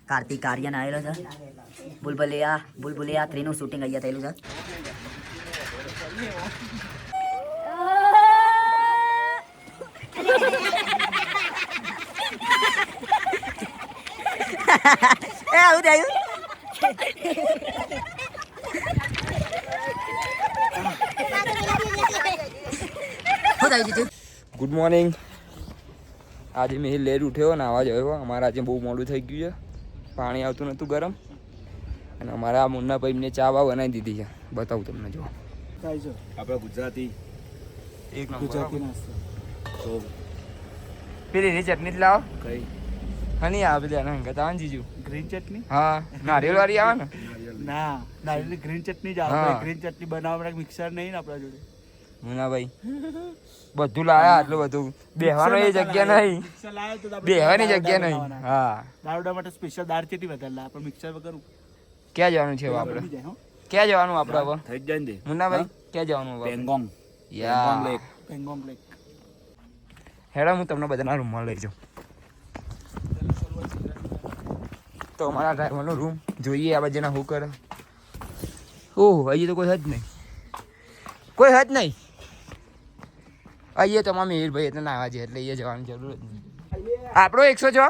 કાર્તિક આર્યન આવેલો છે. બુલબુલિયા 3 નું શૂટિંગ અહીંયા થયેલું છે. એ આવું થયું. Good morning. આજે મેં લેટ ઉઠ્યો ને આવા જોયો. અમારે આજે બહુ મોડું થઈ ગયું છે. પાણી આવતું નહોતું ગરમ. અને અમારા આ મુન્ના ભાઈને ચા બા બનાવી દીધી છે. બતાવું તમને જો. આપણા ગુજરાતી એક ગુજરાતી નાસ્તો તો પેલી એની ચટણી જ લાવો. કઈ હની આવે પેલી આના હંગાત આવે ને જીજુ. ગ્રીન ચટણી? હા નારિયેળ વાળી આવે ને. ના નારિયેળ ગ્રીન ચટણી જ હા. આવે. ગ્રીન ચટણી બનાવવા માટે મિક્સર નહીં ને આપણા જોડે. મુન્નાભાઈ બધું લાયા. આટલું બધું બેહવાનો એ જગ્યા નહીં. મિક્સર લાવ્યો તો આપણે બેહવાની દાળ જગ્યા નહીં. બનાવવાના. હા દાળવડા માટે સ્પેશિયલ દાળ ચટણી વધારે લાવે પણ મિક્સર વગર ક્યાં જવાનું છે હવે આપણે? બની જાય હો. ક્યાં જવાનું આપણે હવે થઈ જાય ને મુન્નાભાઈ? ક્યાં જવાનું હવે? પેંગોંગ યા પેંગોંગ લેક. હેડા હું તમને બધાના રૂમમાં લઈ જાઉં. તો અમારા ડ્રાઈવરનો રૂમ જોઈએ આ બધાના શું કરે. ઓહ હજી તો કોઈ હજ નહીં. કોઈ હજ નહીં. અહીંયા તમામ મેહીરભાઈ એટલે નાવા છે એટલે અહીંયા જવાની જરૂર જ નહીં. આપણો 106.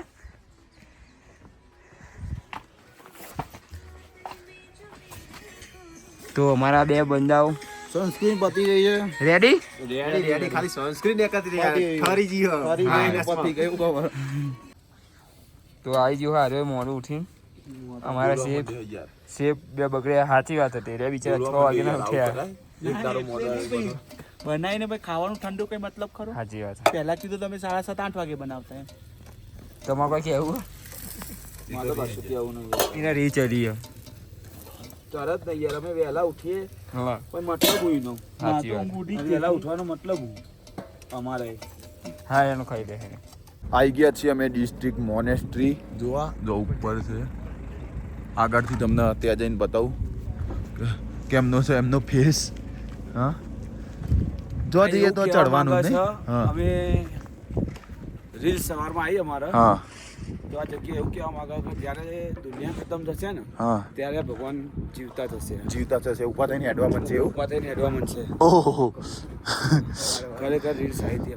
તો અમારા બે બંદાઓ સનસ્ક્રીન પતી ગઈ છે. રેડી. રેડી ખાલી સનસ્ક્રીન એકત્રી ઠરી જી પતી ગયું કહો. તો આવી ગયો હારે મોડું ઉઠીને. અમારા શેફ બે બગડ્યા. સાચી વાત હતી રે બિચારા 6 વાગે ના ઉઠ્યા. બનાવીને ભાઈ ખાવાનું ઠંડુ કઈ મતલબ ખરો? સાચી વાત. પહેલા કીધું તમે 7:30-8 વાગે બનાવતા એમ. તમારે કોઈ કેવું? મારે પાછું કેવું નહીં. એને રી ચડી તરત નહીં યાર અમે વહેલા ઉઠીએ હા પણ મતલબ હોય નો. સાચી વાત. વહેલા ઉઠવાનો મતલબ અમારે હા એનું ખાઈ લે. આવી ગયા છીએ અમે ડિસ્ટ્રિક્ટ મોનેસ્ટ્રી જોવા. જો ઉપર છે આગળથી તમને ત્યાં જઈને બતાવું કેમનો છે એમનો ફેસ. હા જો જઈએ તો ચડવાનું નહીં. હા અમે રીલ સવારમાં આવી અમારા હા તો આ જગ્યાએ એવું કહેવા માંગે કે જ્યારે દુનિયા ખતમ થશે ને હા ત્યારે ભગવાન જીવતા થશે. જીવતા થશે ઉભા થઈને હેડવા બનશે એવું. ઉભા થઈને હેડવા મળશે. ઓહો ખરેખર રીલ સાહિત્ય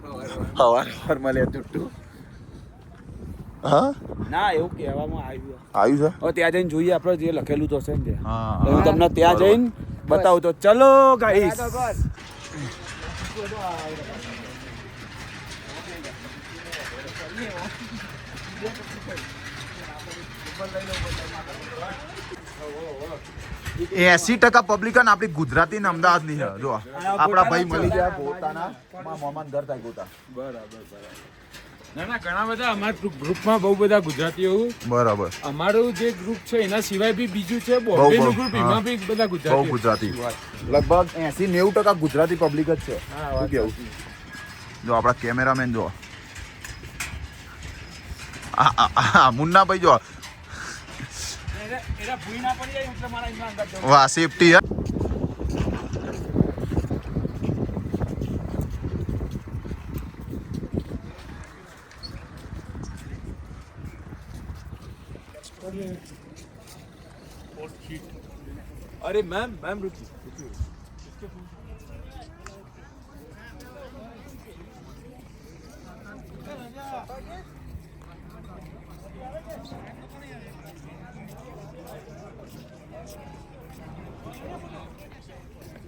હવાર મળે જુટ્ટું. હા ના એવું કહેવામાં આવ્યું. આવ્યું છે. હવે ત્યાં જઈને જોઈએ આપણે જે લખેલું તો હશે ને ત્યાં. હા તો હું તમને ત્યાં જઈને બતાવું તો ચલો ગાઈસ. એસી ટકા પબ્લિકન આપણી ગુજરાતી ને અમદાવાદની છે. જો આપણા ભાઈ મળી ગયા પોતાના મોહમ્મદ ઘર થાય ગોતા. ના ના ઘણા બધા અમારા ગ્રુપમાં બહુ બધા ગુજરાતીઓ. બરાબર. અમારું જે ગ્રુપ છે એના સિવાય બી બીજું છે બોમ્બેનું ગ્રુપ, એમાં બી બધા બહુ ગુજરાતીઓ. ગુજરાતી લગભગ 80-90% ગુજરાતી પબ્લિક જ છે. શું કેવું? જો આપણા કેમેરામેન જો મુન્નાભાઈ જો એના ભૂઈ ના પડી જાય એટલે મારા એમાં અંદર જવું. વાહ સેફટી હે. अरे मैम मैम रुकिए.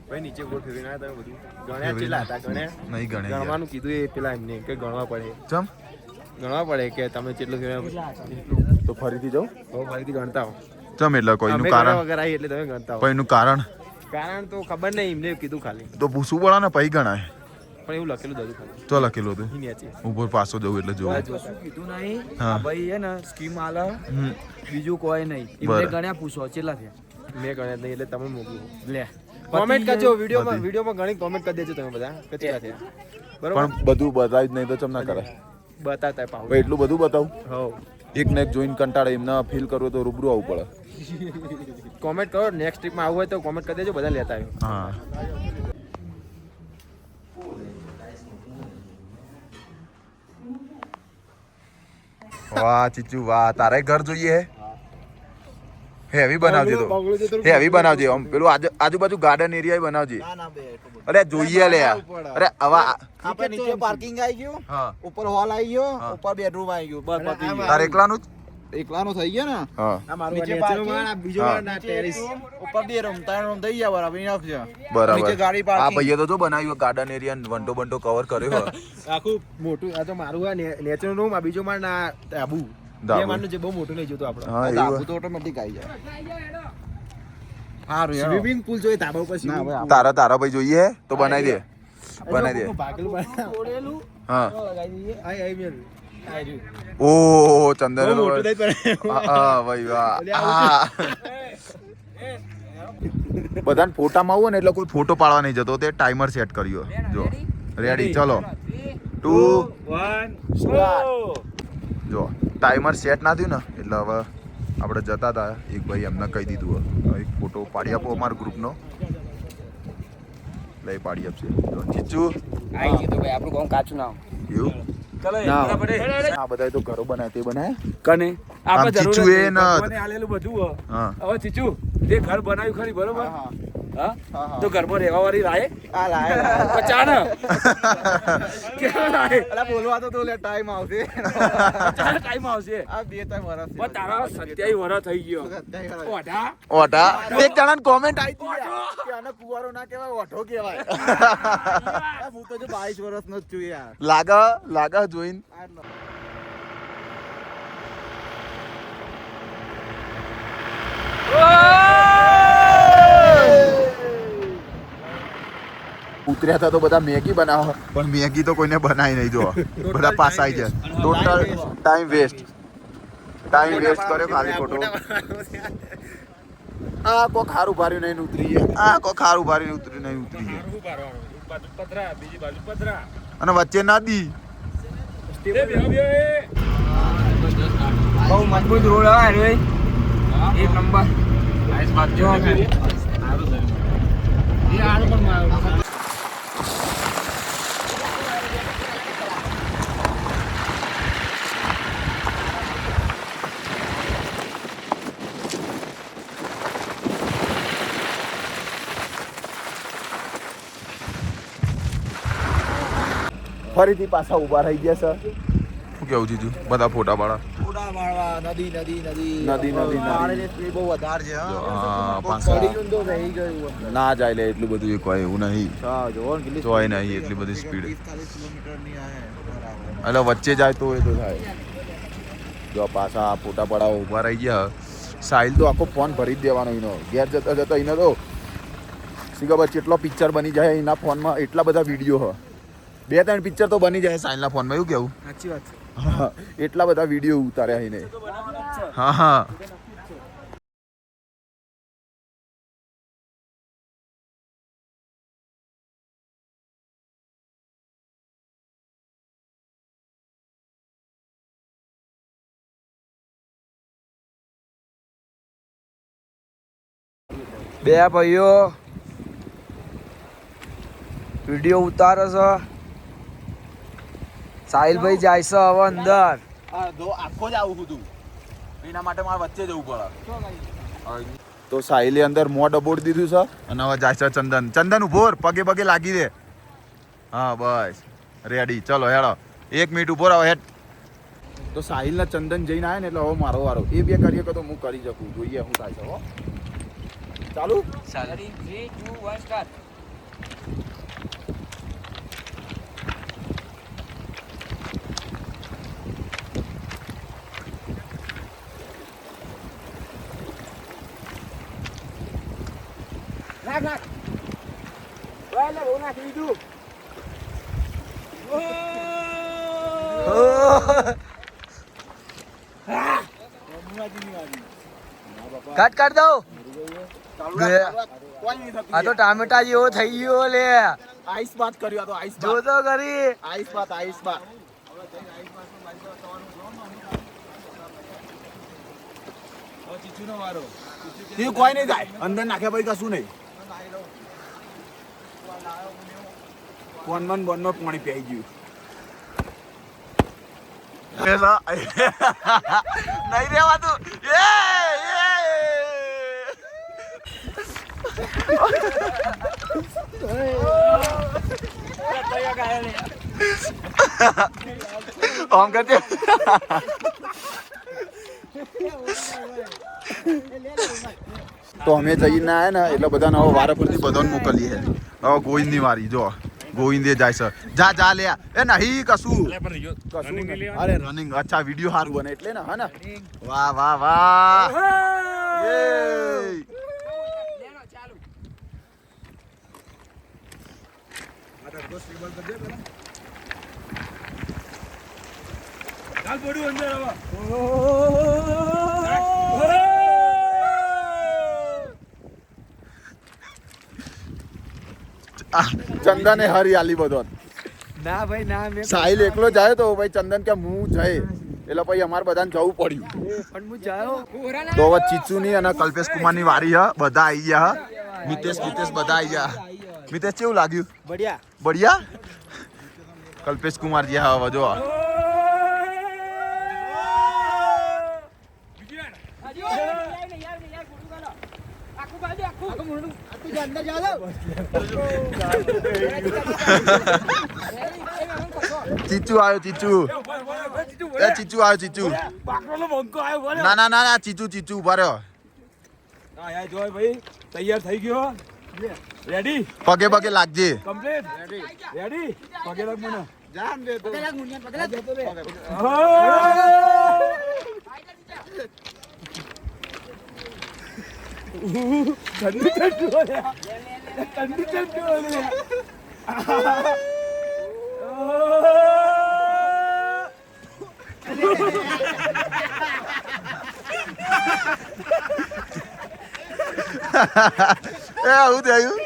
ભાઈ નીચે ગોળ ફેરવી ના તમે બધું ગણ્યા કેટલા હતા? ગણ્યા નહીં ગણે ગણવાનું કીધું એ પેલા એમને કે ગણવા પડે. ચમ ગણવા પડે કે તમે કેટલું ફેરવ્યા તો ફરીથી જાઉં. હવે ફરીથી ગણતા હો. ચમ એટલે કોઈનું અમે કારણ ગણ્યા વગર આવી એટલે તમે ગણતા હો. કોઈનું કારણ કારણ તો ખબર નહીં એમને કીધું ખાલી તો પૂછવું પડે ને પછી ગણાય. પણ એવું લખેલું જ હતું ખાલી. તો લખેલું હતું નીચે ઉપર પાછો જવું એટલે જોવું. શું કીધું નહીં હા. ભાઈ હે ને સ્કીમ આલે હમ. બીજું કોઈ નહીં. બરાબર. એમને ગણ્યા પૂછો કેટલા થયા? મેં ગણ્યા નહીં એટલે તમે મોકલો. લે કોમેન્ટ કરજો વિડીયોમાં ઘણી કોમેન્ટ કરી દેજો તમે બધા કે કેટલા થયા. બરોબર પણ બધું બતાવી જ નહીં તો ચમ ના કરે. બતાતા પાવ. ભાઈ એટલું બધું બતાવું. હો એક ને એક જોઈને કંટાળે એમને ફીલ કરવું તો રૂબરૂ આવવું પડે. કોમેન્ટ કરો. નેક્સ્ટ ટ્રીપમાં આવવું હોય તો કોમેન્ટ કરી દેજો બધા લેતા આવ્યો. હા વાહ ચીચુ વાહ તારે ઘર જોઈએ હે. હેવી બનાવજે તો હેવી બનાવજે આમ પેલું આજુબાજુ ગાર્ડન એરિયા બનાવજે અરે જોઈએ લે અરે હવે આપણે નીચે પાર્કિંગ આવી ગયું હા ઉપર હોલ આવી ગયો ઉપર બેડરૂમ આવી ગયું બસ તાર એકલાનું જ એકલાનો થઈ ગયો ને હા આ મારું નીચે પાર્કિંગ બીજો ના ટેરેસ ઉપર બે રૂમ ત્રણ રૂમ થઈ ગયા બરાબર ઇનફ છે બરાબર નીચે ગાડી આ પાર્કિંગ ભાઈએ તો જો બનાવ્યું ગાર્ડન એરિયા વંટો બંટો કવર કર્યો આખું મોટું આ તો મારું આ નેચરલ રૂમ આ બીજો માર ના ધાબુ બે મારનું જે બહુ મોટું નહીં જોતું આપણે હા, આ એવું. ધાબુ તો ઓટોમેટિક આવી જાય હારું યાર સ્વિમિંગ પૂલ જોઈએ ધાબા ઉપર ના ભાઈ તારા ભાઈ જોઈએ તો બનાવી દે બનાવી દે ભાગલું તોડેલું હા લગાવી દઈએ આઈ મેલ આઈ ઓ ચંદન મોટું દઈ પડે હા ભાઈ વાહ બધાને ફોટામાં આવું ને એટલે કોઈ ફોટો પાડવા નહીં જતો તે ટાઈમર સેટ કર્યો જો રેડી ચલો 2 જો ટાઈમર સેટ ના થયું ને એટલે હવે આપણે જતા હતા એક ભાઈ એમને કહી દીધું એક ફોટો પાડી આપો અમારા ગ્રુપનો લઈ પાડી આપશે જો ચીચુ આવી ગયું તો ભાઈ આપણું ગામ કાચું ના એવું ના આ બધા તો ઘરો બનાવે તે બનાવે કને આમ ચીચુ એ ન આલેલું બધું હા હવે ચીચુ તે ઘર બનાવ્યું ખરી બરોબર હા તો ઘરમાં રહેવા વાળી રાય આ લાય પચાણ કેવા રાય અલા બોલવા તો લે ટાઈમ આવશે પચાણ ટાઈમ આવશે આ બે ત્રણ વર્ષ પણ તારા 27 વર્ષ થઈ ગયો ઓઢા ઓટા એક જણાને કોમેન્ટ આવી કે આને કુવારો ના કહેવાય ઓઠો કહેવાય હું તો જો 22 વર્ષનો જ છું યાર લાગે જોઈન ઉતર્યા હતા તો બધા મેગી બનાવો પણ મેગી તો કોઈને બનાવી નહીં જો બધા પાસ આવી જાય ટોટલ ટાઈમ વેસ્ટ કર્યો ખાલી ખોટો આ કો ખારું ભાર્યું નહીં ઉતરી ગયા આ કો ખારું ભાર્યું નહીં ઉતરી ગયા પતરા બીજી બાજુ પતરા અને વચ્ચે નદી બહુ મજબૂત રોડ આવે રે એક નંબર જો ફરીથી પાછા ઊભા રહી ગયા સર શું કેવું જીજુ બધા ફોટા પાડા ઉડા મારવા નદી બહુ વધારે છે હા પાછા પડી તો રહી ગયું ના જાય લે એટલું બધું એક હોય એવું નહીં હા જો કેટલી જોય નહીં એટલી બધી સ્પીડ 40 કિલોમીટરની આ બરાબર એટલે વચ્ચે જાય તો એ તો થાય જો પાછા ફોટા પડાવો ઊભા રહી ગયા સાહિલ તો આખો ફોન ભરી જ દેવાનો એનો ઘેર જતા જતા એને તો શી ખબર કેટલો પિક્ચર બની જાય એના ફોનમાં એટલા બધા વિડીયો હ 2-3 પિક્ચર તો બની જાય સાહિલના ફોનમાં એવું કેવું સાચી વાત છે હા એટલા બધા વિડીયો ઉતાર્યા એને હા બે ભાઈઓ વિડીયો ઉતારે છે સાહિલભાઈ જાય છે હવે અંદર હા જો આખો જ આવું હતું એના માટે મારે વચ્ચે જવું પડે તો સાહિલે અંદર મોં ડબોડી દીધું છે અને હવે જાય છે ચંદન ઉભો રહો, પગે પગે લાગી દે હા બસ રેડી ચલો હેડો 1 મિનિટ ઉભો રહો હેડ તો સાહિલના ચંદન જઈને આવે ને એટલે હવે મારો વારો એ બે કરીએ કે તો હું કરી શકું જોઈએ શું થાય છે હો ચાલુ 3 2 1 સ્ટાર્ટ નાખ વાલે બહુ નાખી દીધું કટ કર દો આ તો ટામેટા જેવો થઈ ગયો લે આઈસ બાત કર્યો તો આઈસ જો તો કરી આઈસ બાત ચીચુનો વારો તું કોઈ નહીં જાય અંદર નાખ્યા પછી કશું નહીં બોનમાં પાણી પી ગયું નહીં રેવાતું આમ કરજે. તો અમે જઈને આયા ને એટલે બધાને હવે વારા પરથી બધાને મોકલીએ. હવે ગોવિંદની વારી જો ગોવિંદે જાય છે. જા જા લે. એ નહીં કશું અરે રનિંગ અચ્છા વિડીયો સારું બને એટલે ને હા ને. વાહ વાહ વાહ. ચંદને હરિયાલી બધો ના ભાઈ ના મેં સાહિલ એકલો જાય તો ભાઈ ચંદન કે હું જાય એટલે પછી અમારે બધાને જવું પડ્યું. પણ હું જાયો તો હવે ચીચુની અને કલ્પેશ કુમારની વારી હ. બધા આવી ગયા. મિતેશ બધા આવી ગયા. મિતેશ કેવું લાગ્યું? બઢિયા બઢિયા. કલ્પેશ કુમાર જે હવે જો ચીચુ આવ્યો ચીચુ. એ ચીચુ આવ્યો ચીચુ. ના ના ના ચીચુ ઉભા રહ્યો. તૈયાર થઈ ગયો રેડી પગે પગે લાગજે. કમ્પ્લીટ રેડી પગે લાગ મને જામ દે તો એ આવું થયું.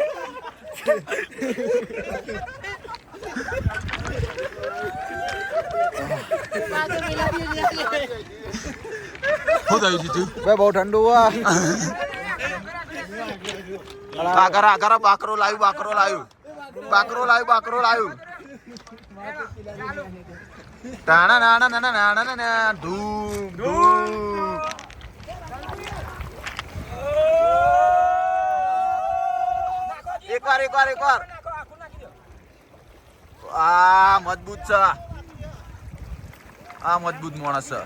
શું થયું ચીચુ? ભાઈ બહુ ઠંડુ આગળ બાકરો લાવ્યું. તાણા નાના નાના નાના નાના ધૂમ ધૂમ. એકવાર આ મજબૂત છે. આ મજબૂત માણસ છે.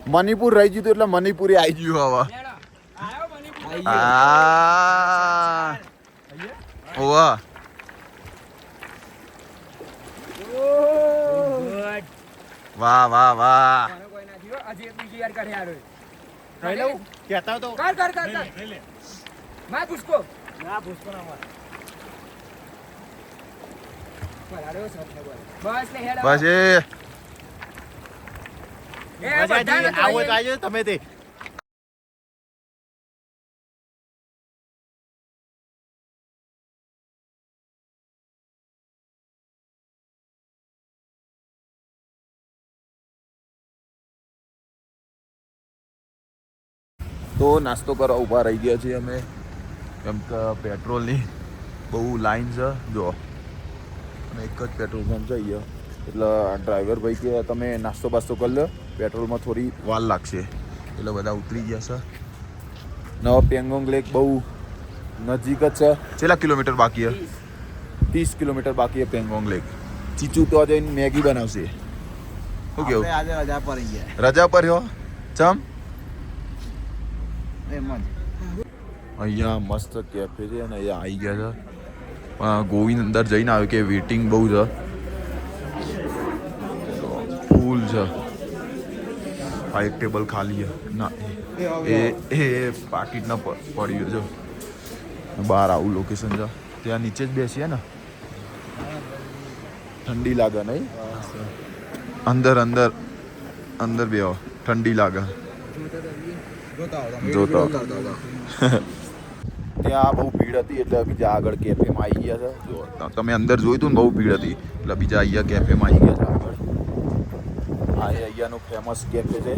મણિપુર રહી ગયું એટલે મણિપુરી આવી ગયું હવે. ઓવા વાહ વાહ વાહ. બસ એ તમે તે તો નાસ્તો કરવા ઊભા રહી ગયા છીએ અમે. કેમ કે પેટ્રોલની બહુ લાઈન છે જો. અને એક જ પેટ્રોલ પંપ છે અહીંયા. એટલે ડ્રાઈવર ભાઈ કે તમે નાસ્તો બાસ્તો કરી લો, પેટ્રોલમાં થોડી વાર લાગશે. એટલે બધા ઉતરી ગયા છે. નવો પેંગોંગ લેક બહુ નજીક જ છે. કેટલા કિલોમીટર બાકી છે? 30 કિલોમીટર બાકી છે પેંગોંગ લેક. ચીચુ તો જઈને મેગી બનાવશે. શું કેવું? આજે રજા પર ગયા. રજા પર હો ચમ? એમ જ અહીંયા મસ્ત કેફે છે અને અહીંયા આવી ગયા છે. પણ ગોવિંદ અંદર જઈને આવ્યો કે વેઇટિંગ બહુ છે, ફૂલ છે. આ એક ટેબલ ખાલી છે ના એ પાકીટના પડ્યું છે. બહાર આવું લોકેશન છે. ત્યાં નીચે જ બેસીએ ને, ઠંડી લાગે નહીં? અંદર અંદર અંદર બેહો, ઠંડી લાગે. જોતા ત્યાં બહુ ભીડ હતી એટલે બીજા આગળ કેફેમાં આવી ગયા છે. જો તમે અંદર જોયું હતું ને, બહુ ભીડ હતી એટલે બીજા અહીંયા કેફેમાં આવી ગયા છે આગળ. આ અહીંયાનું ફેમસ કેફે છે.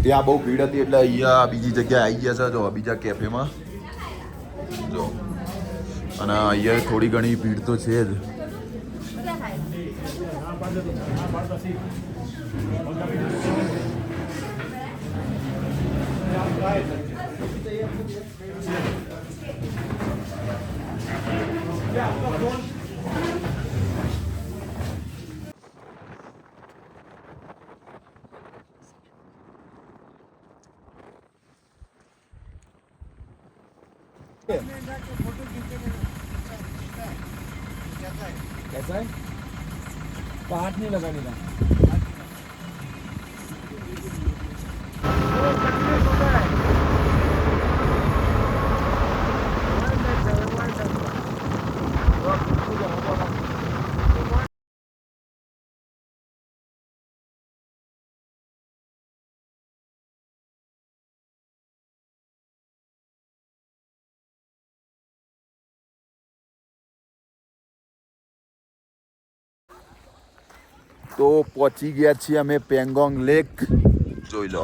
ત્યાં બહુ ભીડ હતી એટલે અહીંયા બીજી જગ્યાએ આવી ગયા છે. જો બીજા કેફેમાં જો. અને અહીંયા થોડી ઘણી ભીડ તો છે જ. कैसा है? पार्ट नहीं लगाने का। તો પહોંચી ગયા છીએ અમે પેંગોંગ લેક. જોઈ લો.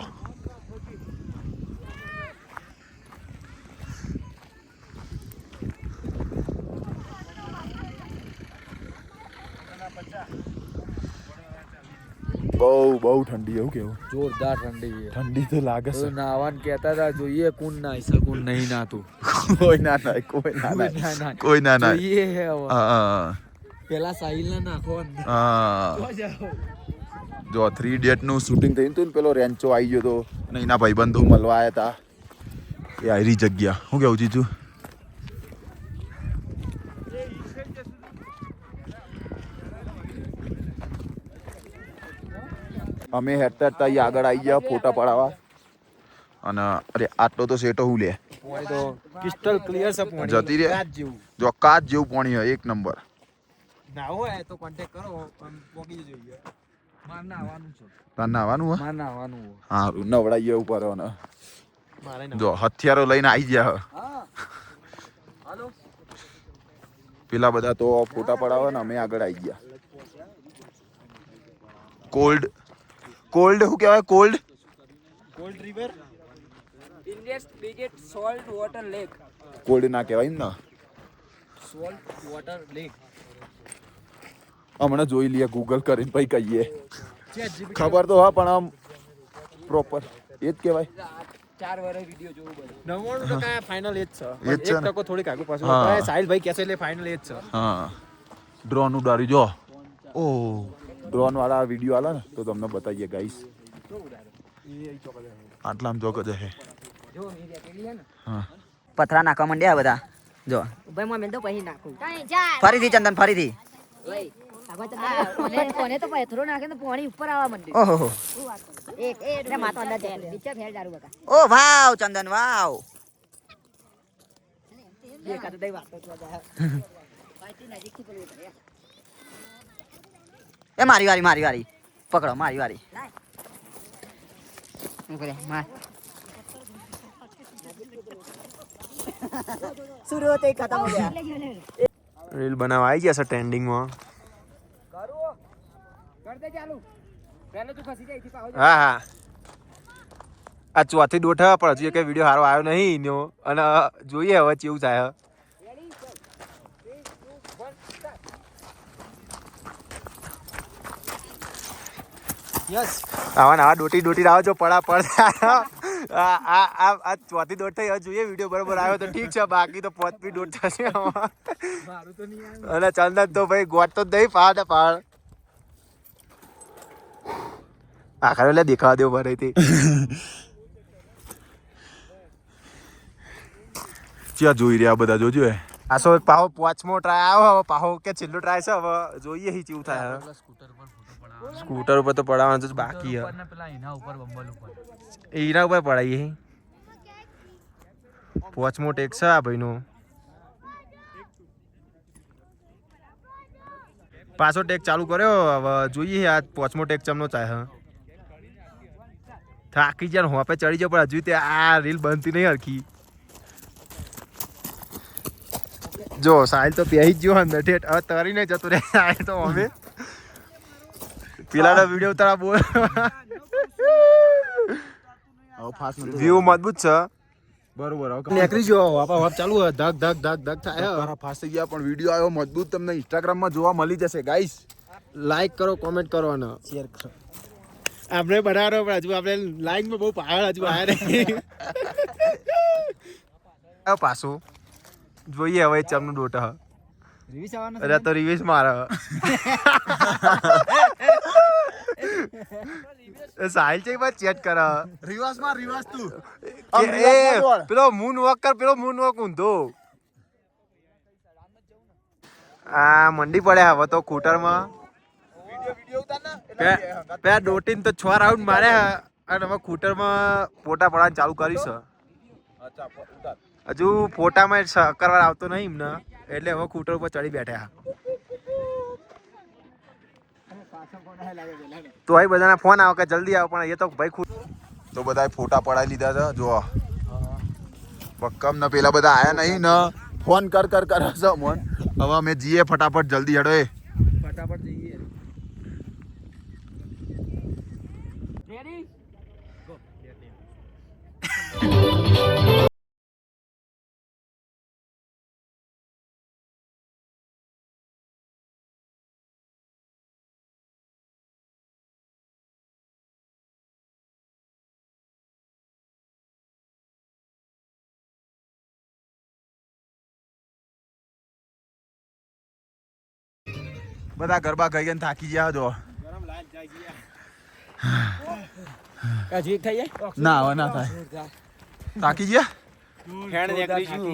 બહુ ઠંડી. એવું કેવું? जोरदार ठंडी है। ઠંડી તો લાગે છે. नावन कहता था જોઈએ कौन ना ऐसा कौन नहीं ना तू કોઈ ના નાય, કોઈ ના નાય, કોઈ ના નાય. જોઈએ હે હવે હા પેલા સાહિલ ના નાખો અંદર હા. જો 3 ઇડિયટ નું શૂટિંગ થયું હતું ને, પેલો રેન્ચો આવી ગયો હતો અને એના ભાઈબંધો મળવા આવ્યા હતા. એ આયરી જગ્યા. શું કેવું જીજુ? અમે હેઠતા હેઠતા અહીં આગળ આવી ગયા ફોટા પડાવવા. અને અરે આટલો તો સેટો હું લે પાણી તો ક્રિસ્ટલ ક્લિયર છે પાણી. જતી રે. કાચ જેવું. જો કાચ જેવું પાણી હોય, એક નંબર. નાવો હોય તો કોન્ટેક્ટ કરો, પણ પોકી જઈએ. માર ના આવવાનું છે, તાર નાવાનું હે? માર ના આવવાનું હે. હારું નવડાઈએ ઉપર ને. મારે જો હથિયારો લઈને આવી ગયા. હા હાલો પેલા બધા તો ફોટા પડાવે ને અમે આગળ આવી ગયા. કોલ્ડ શું કહેવાય? Cold river India's biggest salt water lake. Cold ના કહેવાય ને. salt water lake. હમણાં જોઈ લઈએ ગૂગલ કરીને પછી કહીએ. ખબર તો હા, પણ આમ પ્રોપર એ જ કહેવાય. 4 વર્ષ વિડિયો જોવું બધું. 99% ફાઇનલ એ જ છે. એ જ છે ને. 1% થોડીક આગળ પાછળ. હા. પણ સાહિલભાઈ કહેશે એટલે ફાઇનલ એ જ છે. હા ડ્રોન ઉડાડી જો. ઓ ડ્રોન વાળા વિડીયો આલે ને તો તમને બતાવીએ ગાઈસ. આટલામાં ચોક જ હે. હા પથરા નાખવા માંડ્યા બધા. જો ભાઈ માં મેં તો પછી નાખું ફરીથી ચંદન, ફરીથી. કોને તો પથરો નાખે તો પાણી ઉપર આવવા માંડ્યું. ઓહો એક એટલે માતો અંદર જાય બીચા ફેર દારૂ બકા ઓ વાવ ચંદન વાવ. એકાદ દઈ વાતો તો જાય પાછી નજીક થી પેલું કરે એ મારી વારી પકડો, મારી વારી. હું કરે માર શુરુ હોતે ही खत्म हो गया. રીલ બનાવવા આવી ગયા છે ટ્રેન્ડિંગમાં. કર દે ચાલુ. પહેલે તું ખસી જાય થી પાહો. હા હા આ ચોથી દોઠા પણ હજુ કઈ વિડીયો સારો આવ્યો નહીં એનો. અને જોઈએ હવે કેવું થાય. યસ આવા નવા દોટી આવો જો પડા પડ. આ ચોથી દોટ થઈ. હવે જોઈએ વિડીયો બરોબર આવ્યો તો ઠીક છે, બાકી તો પોતપી દોટ થશે. અને ચંદન તો ભાઈ ગોટ તો દઈ પહાડ. આખરે એટલે દેખાવા દેવું ભરાઈ હતી. ક્યાં જોઈ રહ્યા બધા? જોજો હે. આ સો પાહો 5મો ટ્રાય આવ્યો. હવે પાહો કે છેલ્લો ટ્રાય છે. હવે જોઈએ હી કેવું થાય. સ્કૂટર ઉપર તો પડાવવાનું જ બાકી હે. એના ઉપર પડાવીએ. 5મો ટેક છે આ ભાઈનો. પાછો ટેક ચાલુ કર્યો. હવે જોઈએ આ 5મો ટેક ચમનો ચાહે. થાકી જાય હોપે ચડી જાય, પણ હજુ તે આ રીલ બનતી નહીં હરખી. જો સાહિલ તો પહેરી જ ગયો અંદર ઠેઠ. હવે તરીને જતો રહે સાહિલ તો. અમે પેલાનો વિડીયો ઉતારા બોલ. વ્યૂ મજબૂત છે. બરોબર નીકળી ગયો. વાપા વાપ ચાલુ હે. ધક ધક ધક ધક થાય. ફાસ્ટ થઈ ગયા, પણ વિડીયો આવ્યો મજબૂત. તમને ઇન્સ્ટાગ્રામમાં જોવા મળી જશે ગાઈસ. લાઈક કરો, કોમેન્ટ કરો અને શેર કરો. આપણે બનાવવાનો પણ હજુ આપણે લાઈનમાં બહુ પાગળ હજુ આવ્યા નહીં. પાછું જોઈએ હવે ચમનું ડોટા રિવીસ આવવાનો અરે તો રિવેશ મારે સાહિલ છે બસ ચેટ કર રિવાસ તું પેલો મૂન વોક કર પેલો મૂન વોક ઊંધો આ મંડી પડ્યા હવે તો કૂટરમાં પેલા ડોટીન તો 6 રાઉન્ડ માર્યા અને હવે કૂટરમાં ફોટા પડવાનું ચાલુ કરીશ હજુ ફોટામાં કરવા આવતો નહીં એમને એટલે હવે કૂટર ઉપર ચડી બેઠા તો અહીં બધાના ફોન આવે કે જલ્દી આવો પણ એ તો ભાઈ તો બધા ફોટા પડાવી લીધા છે જો પક્કમ ને પેલા બધા આયા નહીં ને ફોન કર છે મોન હવે અમે જઈએ ફટાફટ જલ્દી હેડો ફટાફટ જઈએ રેડી બધા ગરબા ગઈ ગઈને થાકી ગયા જો હજી થઈ જાય ના હવે ના થાય થાકી ગયા ફેણ નીકળી છું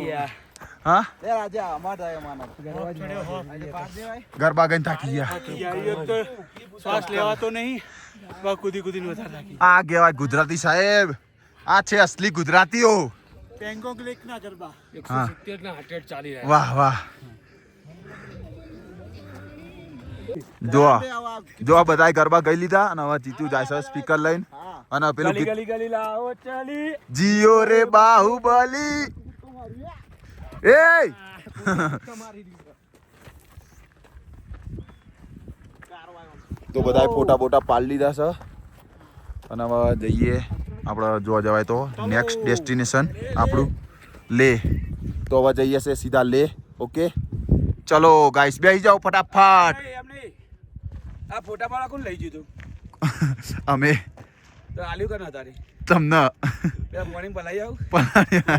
હા એ રાજા અમાર થાય માનો ગરબા ગઈને થાકી ગયા શ્વાસ લેવાતો નહીં કુદી વધારે થાકી આ કહેવાય ગુજરાતી સાહેબ આ છે અસલી ગુજરાતીઓ બેંકોક લેક ના ગરબા હા 170 ના હાર્ટ રેટ ચાલી રહ્યા વાહ વાહ જો આ બધા ગરબા ગઈ લીધા અને હવે જીતુ જાય છે સ્પીકર લઈને અને પેલું ગલી લાવો ચાલી જીઓ રે બાહુબલી એ તો બધા ફોટા બોટા પાડી લીધા છે અને હવે જઈએ આપણે જોવા જવાય તો નેક્સ્ટ ડેસ્ટિનેશન આપણું લે તો હવે જઈએ છે સીધા લે ઓકે ચલો ગાઈસ બેસી જાઓ ફટાફટ આ ફોટા પાડા કોણ લઈ ગયું અમે તો આલ્યું કર ના તારી તમને પેલા મોર્નિંગ પલાઈ આવ પલાળ્યા.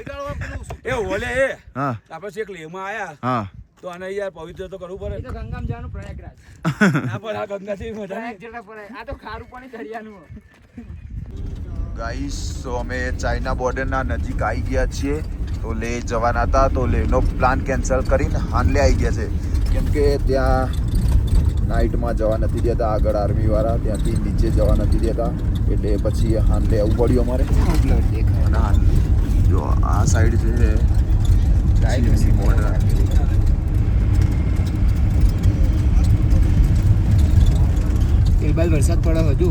એ ઓલે એ હા આપણે છેક લેમાં આયા હા તો આને યાર પવિત્ર તો કરવું પડે ગંગામાં જવાનું પ્રયાગરાજ ના પણ આ ગંગાથી મજા નહીં. જેટલા પડે આ તો ખારું પાણી ચડિયાનું ગાઈસ તો અમે ચાઇના બોર્ડરના નજીક આવી ગયા છીએ તો લે જવાના હતા તો લેનો પ્લાન કેન્સલ કરીને હાનલે આવી ગયા છે કેમ કે ત્યાં નાઇટમાં જવા નથી દેતા આગળ આર્મીવાળા ત્યાંથી નીચે જવા નથી દેતા એટલે પછી હાનલે આવવું પડ્યું અમારે અને હાનલે જો આ સાઈડ છે ચીનની બોર્ડર એ બાદ વરસાદ પડે હજુ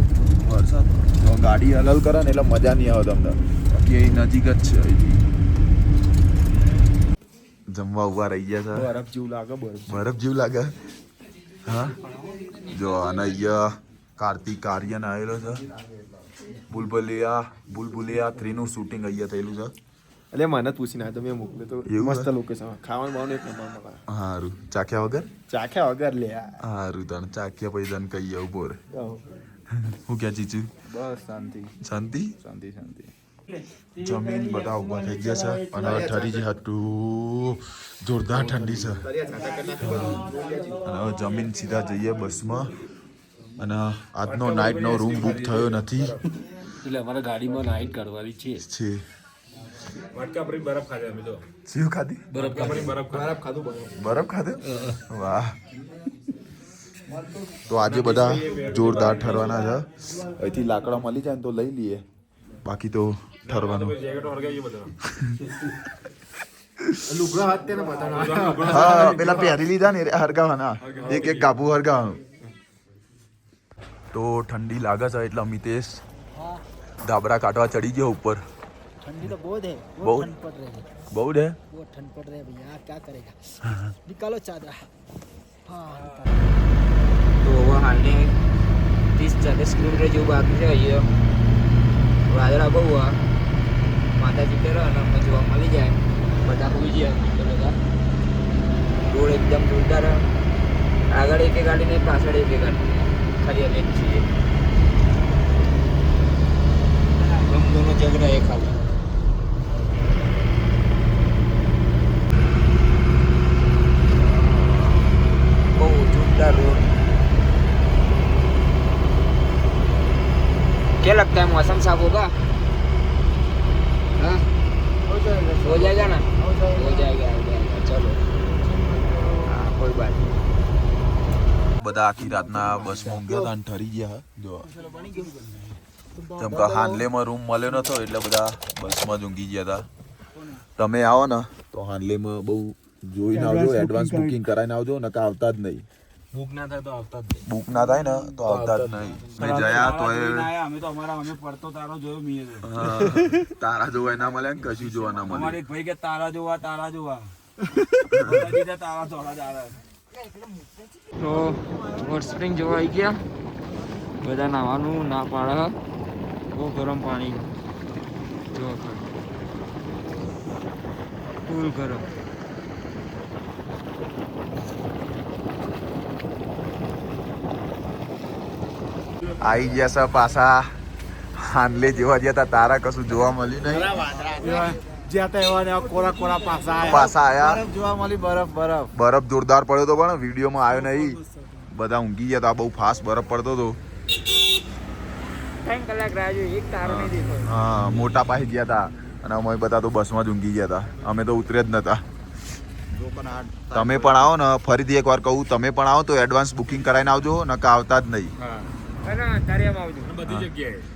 વરસાદ તો ગાડી હલલ કરે ને એટલે મજા નહીં આવે તમને બાકી એ નજીક જ છે અહીંથી જમવા ઉભા રહી ગયા છે બરફ જેવું લાગે બરફ જેવું લાગે હા જો અને અહીંયા કાર્તિક આર્યન આવેલો છે બુલબુલિયા 3 નું શૂટિંગ અહીંયા થયેલું છે એટલે મને જ પૂછીને આવ્યો તો મેં મોકલ્યો તો એવું મસ્ત છે? લોકેશન ખાવાનું બાવાનું એક નંબર મળે સારું ચાખ્યા વગર ચાખ્યા વગર લે સારું તને ચાખ્યા પછી તને કહીએ ઉભો રે હું ક્યાં ચીચુ બસ શાંતિ શાંતિ શાંતિ શાંતિ જમીન બધા ઉભા થઈ ગયા છે અને હવે ઠરી છે હતું જોરદાર ઠંડી છે અને હવે જમીન સીધા જઈએ બસમાં અને આજનો નાઇટનો રૂમ બુક થયો નથી એટલે અમારે ગાડીમાં નાઈટ કાઢવાની છે છે વાટકા ભરી બરફ ખાધે અમે તો શું ખાધી બરફ ખાધું બરફ ખાધો વાહ તો આજે બધા જોરદાર ઠરવાના છે અહીંથી લાકડા મળી જાય ને તો લઈ લઈએ બાકી તો ઠરવાનું લુગડા હાથ તેને બતાવના હા પેલા પહેરી લીધા ને હરગાવાના એક કાબુ હરગાવાનું તો ઠંડી લાગે છે એટલે અમિતેશ ધાબરા કાઢવા ચડી ગયો ઉપર ठंडी तो बहुत है बहुत? ठंड पड़ रही है બહુ ડે बहुत ठंड पड़ रही है भैया क्या करेगा निकालो चादरा हाँ તો હવે હાલને 30-40 કિલોમીટર જેવું બાકી છે અહીંયા વાદળા બહુ આ માતાજી કરે અને અમને જોવા મળી જાય બધા હોઈ જાય તો બધા રોડ એકદમ જોરદાર આગળ એક ગાડી ને પાછળ એક ગાડી ખાલી અમે જ છીએ हम दोनों जग रहे खाली બહુ જોરદાર रोड क्या लगता है मौसम साफ होगा हाँ हो जाएगा ना हो जाएगा चलो हाँ कोई बात नहीं બધા આખી રાતના બસમાં ઊંઘ્યા હતા અને ઠરી ગયા જો કેમ કે હાનલેમાં રૂમ મળ્યો નતો એટલે બધા બસમાં જ ઊંઘી ગયા હતા તમે આવો ને તો હાનલેમાં બહુ જોઈને આવજો એડવાન્સ બુકિંગ કરાવીને આવજો નકા આવતા જ નહીં બુક ના થાય ને તો આવતા જ નહીં મેં જયા તો અમે તો અમે પડતો તારો જોયો મીએ તારા જોવા ના મળે ને કશું જોવા ના મળે અમારે એક ભાઈ કે તારા જોવા તારા તારા તો હોટ સ્પ્રિંગ જોવા આવી ગયા બધા નાવાનું ના પાડે બહુ ગરમ પાણી જો ફૂલ ગરમ આવી ગયા છે પાછા હાનલે જેવા ગયા હતા તારા કશું જોવા મળ્યું નહીં પાછા આયા જોવા મળી બરફ બરફ જોરદાર પડ્યો તો પણ વિડીયોમાં આવ્યો નહીં બધા ઊંઘી ગયા હતા બહુ ફાસ્ટ બરફ પડતો હતો 3 કલાક રાહ જોઈ એક તારો નહીં દેખાયો હા મોટા પાસે ગયા હતા અને અમે બધા તો બસમાં જ ઊંઘી ગયા હતા અમે તો ઉતર્યા જ નતા તમે પણ આવો ને ફરીથી એકવાર કહું તમે પણ આવો તો એડવાન્સ બુકિંગ કરાવીને આવજો નકા આવતા જ નહીં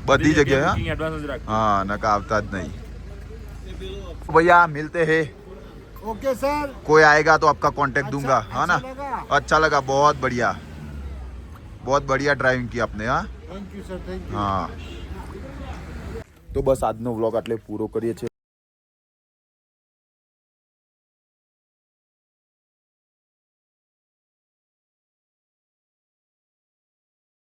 બધી જગ્યાએ હા નકા આવતા જ नहीं भैया मिलते हैं ओके सर कोई आएगा तो आपका कांटेक्ट दूंगा है ना अच्छा लगा बहुत बढ़िया ड्राइविंग की आपने हाँ थैंक यू सर थैंक हाँ तो बस આજનો વ્લોગ આટલે પૂરો કરીએ છીએ